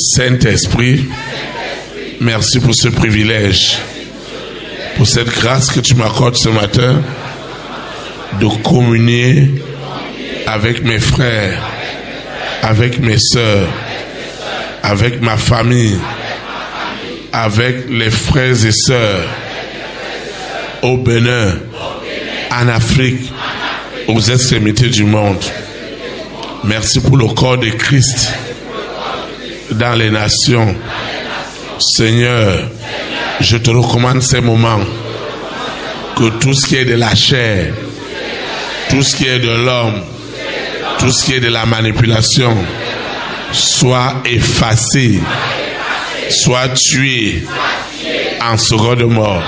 Saint-Esprit, merci pour ce privilège, pour cette grâce que tu m'accordes ce matin de communier avec mes frères, avec mes sœurs, avec ma famille, avec les frères et sœurs au Bénin, en Afrique, aux extrémités du monde. Merci pour le corps de Christ dans les nations. Seigneur, je te recommande ces moments, que tout ce qui est de la chair, tout ce qui est de l'homme, tout ce qui est de la manipulation, soit effacé, soit tué en seconde mort.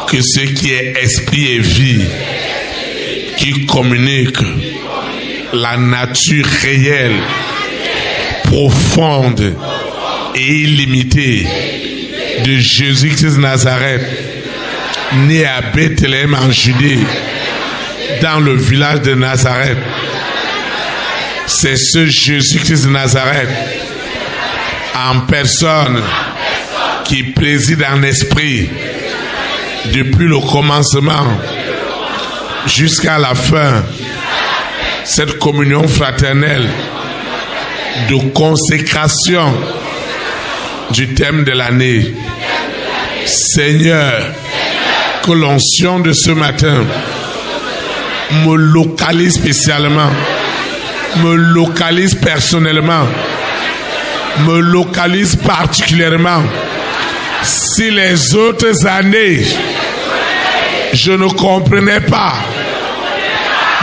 Que ce qui est esprit et vie, qui communique la nature réelle, profonde et illimitée de Jésus-Christ de Nazareth, né à Bethléem en Judée, dans le village de Nazareth. C'est ce Jésus-Christ de Nazareth en personne qui préside en esprit depuis le commencement jusqu'à la fin cette communion fraternelle de consécration du thème de l'année. Seigneur, que l'onction de ce matin me localise spécialement, me localise personnellement, me localise particulièrement. Si les autres années je ne comprenais pas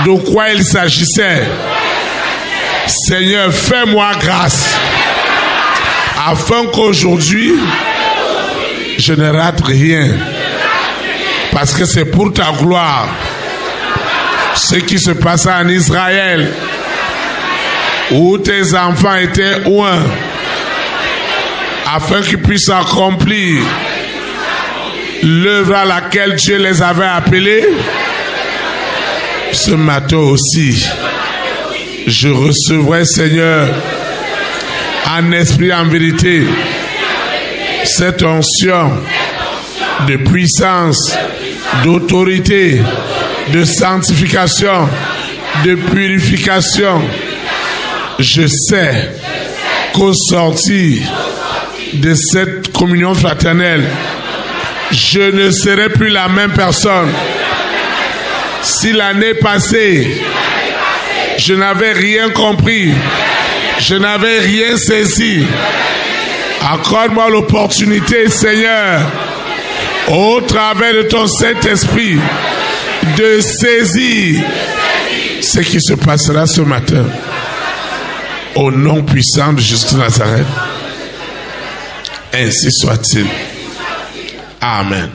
de quoi il s'agissait, Seigneur, fais-moi grâce afin qu'aujourd'hui je ne rate rien, parce que c'est pour ta gloire. Ce qui se passait en Israël, où tes enfants étaient loin, afin qu'ils puissent accomplir l'œuvre à laquelle Dieu les avait appelés. Ce matin aussi, je recevrai, Seigneur, en esprit, en vérité, cette onction de puissance, d'autorité, de sanctification, de purification. Je sais qu'au sortir de cette communion fraternelle, je ne serai plus la même personne. Si l'année passée, je n'avais rien compris, je n'avais rien saisi, accorde-moi l'opportunité, Seigneur, au travers de ton Saint-Esprit, de saisir ce qui se passera ce matin. Au nom puissant de Jésus de Nazareth, ainsi soit-il. Amen.